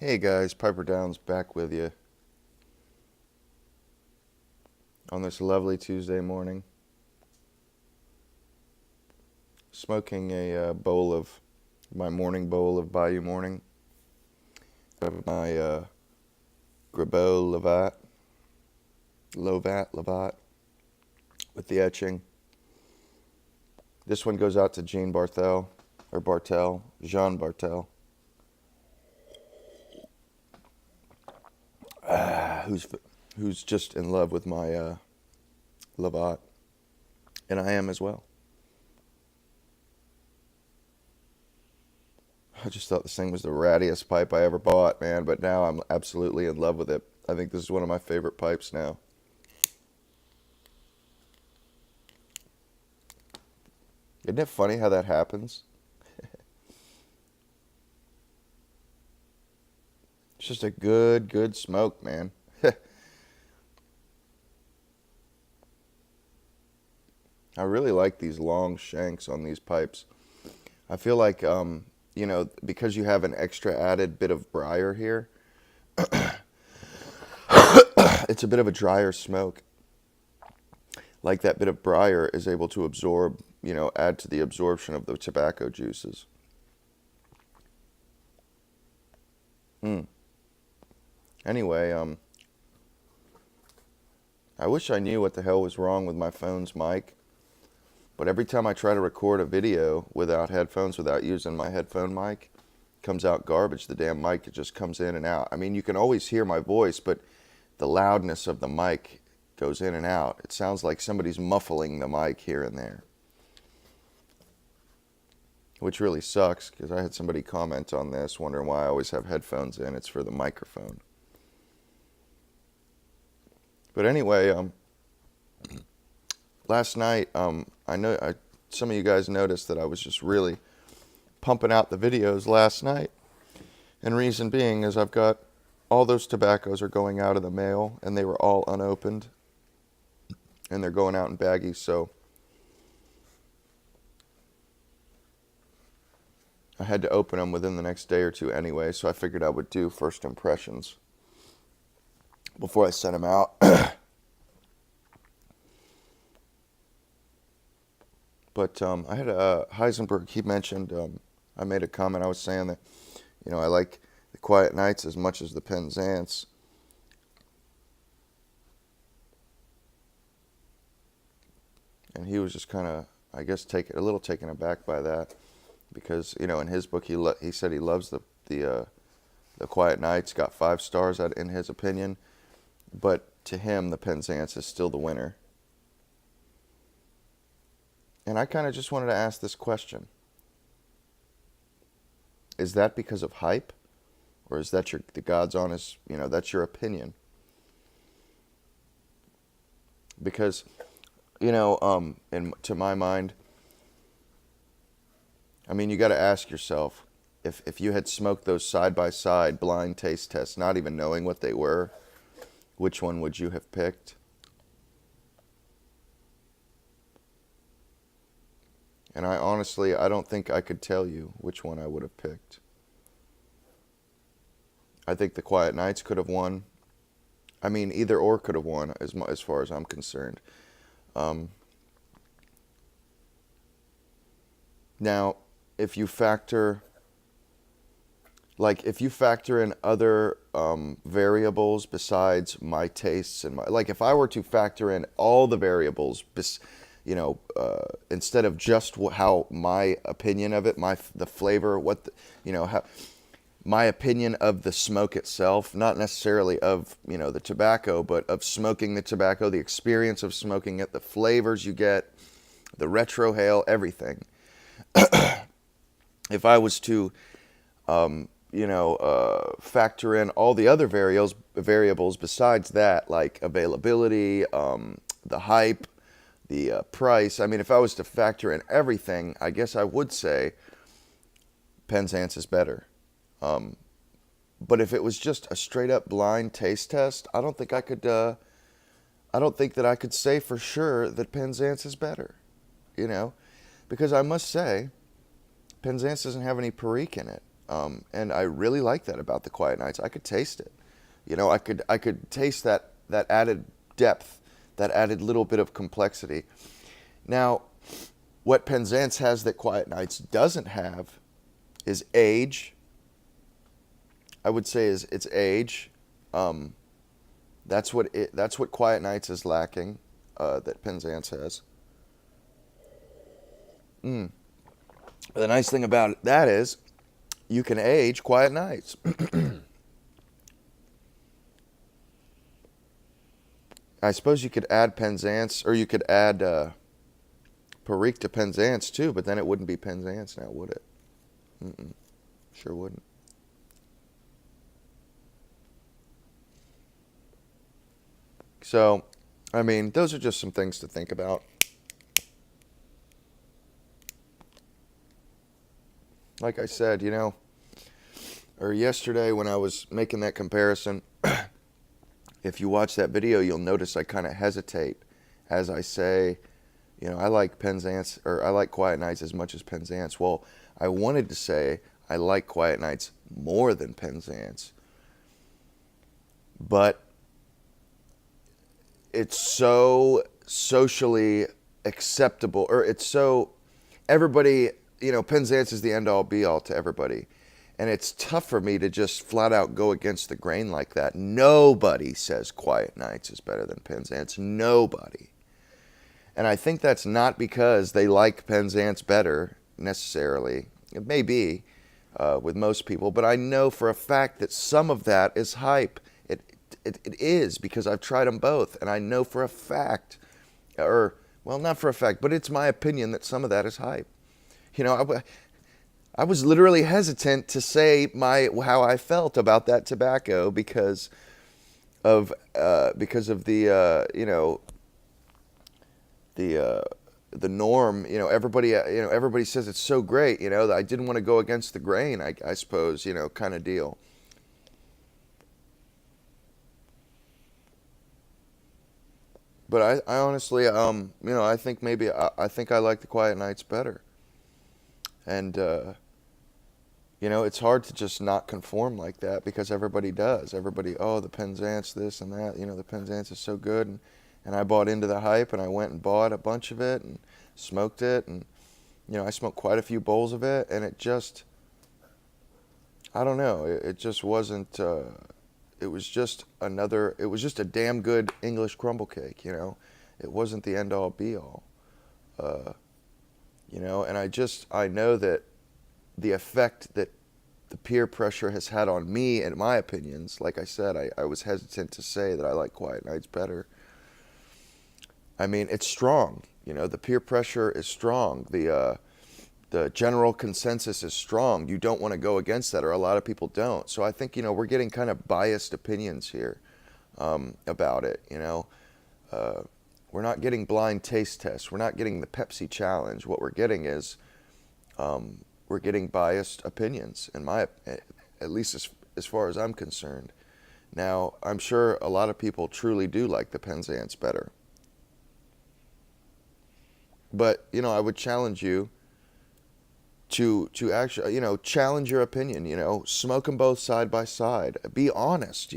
Hey guys, Piper Downs back with you on this lovely Tuesday morning, smoking a bowl of my morning bowl of Bayou Morning, of my Grabo Lovat with the etching. This one goes out to Jean Jean Bartel, who's who's just in love with my Lavat, and I am as well. I just thought this thing was the rattiest pipe I ever bought, man, but now I'm absolutely in love with it. I think this is one of my favorite pipes now. Isn't it funny how that happens? It's just a good smoke, man. I really like these long shanks on these pipes. I feel like, because you have an extra added bit of briar here, it's a bit of a drier smoke. Like that bit of briar is able to absorb, add to the absorption of the tobacco juices. Mm. Anyway, I wish I knew what the hell was wrong with my phone's mic, but every time I try to record a video without headphones, without using my headphone mic, it comes out garbage. The damn mic, it just comes in and out. I mean, you can always hear my voice, but the loudness of the mic goes in and out. It sounds like somebody's muffling the mic here and there, which really sucks because I had somebody comment on this, wondering why I always have headphones in. It's for the microphone. But anyway, last night, I know some of you guys noticed that I was just really pumping out the videos last night. And reason being is I've got all those tobaccos are going out in the mail, and they were all unopened, and they're going out in baggies. So I had to open them within the next day or two anyway. So I figured I would do first impressions before I sent them out. But I had Heisenberg. He mentioned. I made a comment. I was saying that, I like the Quiet Nights as much as the Penzance. And he was just kind of, I guess, a little taken aback by that, because in his book he said he loves the Quiet Nights. Got 5 stars out in his opinion, but to him the Penzance is still the winner. And I kind of just wanted to ask this question. Is that because of hype? Or is that the God's honest, that's your opinion? Because, to my mind, I mean, you got to ask yourself, if you had smoked those side-by-side blind taste tests, not even knowing what they were, which one would you have picked? And I don't think I could tell you which one I would have picked. I think the Quiet Nights could have won. I mean, either or could have won, as far as I'm concerned. Now, if you factor in other variables besides my tastes and if I were to factor in all the variables, instead of just how my opinion of it, the flavor, how my opinion of the smoke itself, not necessarily of the tobacco, but of smoking the tobacco, the experience of smoking it, the flavors you get, the retrohale, everything. If I was to factor in all the other variables besides that, like availability, the hype, the price. I mean, if I was to factor in everything, I guess I would say Penzance is better. But if it was just a straight up blind taste test, I don't think I could. I don't think that I could say for sure that Penzance is better. Because I must say, Penzance doesn't have any Perique in it. And I really like that about the Quiet Nights. I could taste it. I could taste that added depth, that added little bit of complexity. Now, what Penzance has that Quiet Nights doesn't have is age. I would say is its age. Um, that's what Quiet Nights is lacking. That Penzance has. Mm. The nice thing about that is you can age Quiet Nights. I suppose you could add Penzance, or you could add Perique to Penzance too, but then it wouldn't be Penzance now, would it? Mm-mm, sure wouldn't. So, I mean, those are just some things to think about. Like I said, or yesterday when I was making that comparison, if you watch that video, you'll notice I kind of hesitate as I say, I like Penzance, or I like Quiet Nights as much as Penzance. Well, I wanted to say I like Quiet Nights more than Penzance, but it's so socially acceptable, or it's so everybody, Penzance is the end all be all to everybody. And it's tough for me to just flat out go against the grain like that. Nobody says Quiet Nights is better than Penzance. Nobody. And I think that's not because they like Penzance better necessarily. It may be with most people, but I know for a fact that some of that is hype. It is, because I've tried them both, and I know for a fact, or, well, not for a fact, but it's my opinion that some of that is hype. You know, I was literally hesitant to say how I felt about that tobacco because of the norm. Everybody says it's so great. That I didn't want to go against the grain. I suppose, kind of deal. But I honestly, I think maybe I think I like the Quiet Nights better. And it's hard to just not conform like that because everybody does. Everybody, oh, the Penzance this and that. The Penzance is so good, and I bought into the hype, and I went and bought a bunch of it and smoked it, and I smoked quite a few bowls of it, and it just, I don't know, it just wasn't. It was just another. It was just a damn good English crumble cake. It wasn't the end all be all. Uh, and I know that the effect that the peer pressure has had on me and my opinions, like I said, I was hesitant to say that I like Quiet Nights better. I mean, it's strong. The peer pressure is strong. The general consensus is strong. You don't want to go against that, or a lot of people don't. So I think, we're getting kind of biased opinions here about it. We're not getting blind taste tests. We're not getting the Pepsi challenge. What we're getting is we're getting biased opinions, at least as far as I'm concerned. Now, I'm sure a lot of people truly do like the Penzance better. But, I would challenge you to actually, challenge your opinion, smoke them both side by side. Be honest,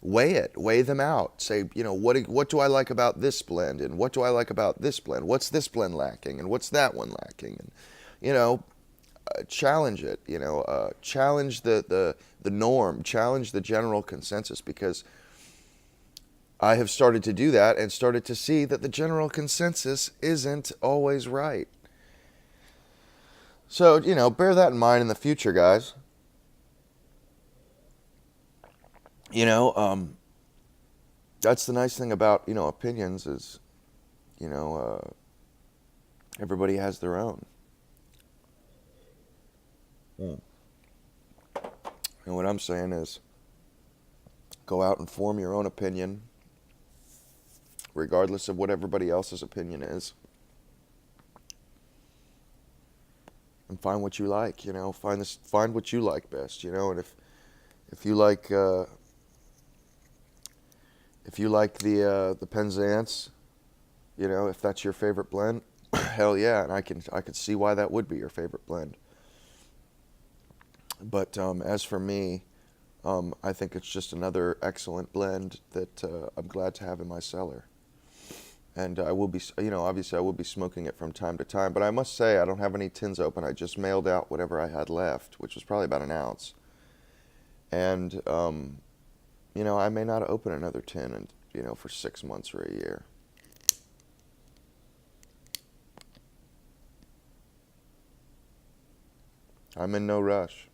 weigh them out. Say, what do I like about this blend, and what do I like about this blend? What's this blend lacking, and what's that one lacking? And, challenge it, challenge the norm, challenge the general consensus, because I have started to do that and started to see that the general consensus isn't always right. So, bear that in mind in the future, guys. You know, um, that's the nice thing about, opinions is, you know, everybody has their own. Mm. And what I'm saying is go out and form your own opinion, regardless of what everybody else's opinion is, and find what you like, find what you like best, and if you like the Penzance, if that's your favorite blend, hell yeah, and I could see why that would be your favorite blend. But as for me, I think it's just another excellent blend that I'm glad to have in my cellar. And I will be, obviously I will be smoking it from time to time. But I must say, I don't have any tins open. I just mailed out whatever I had left, which was probably about an ounce. And, I may not open another tin, for 6 months or a year. I'm in no rush.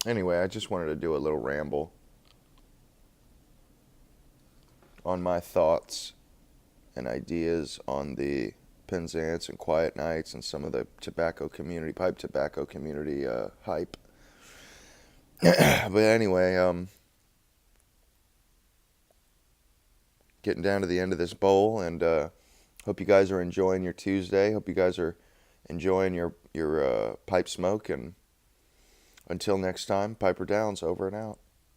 Anyway, I just wanted to do a little ramble on my thoughts and ideas on the Penzance and Quiet Nights and some of the pipe tobacco community hype. But anyway, getting down to the end of this bowl, and hope you guys are enjoying your Tuesday. Hope you guys are enjoying your pipe smoke, and until next time, Piper Downs, over and out.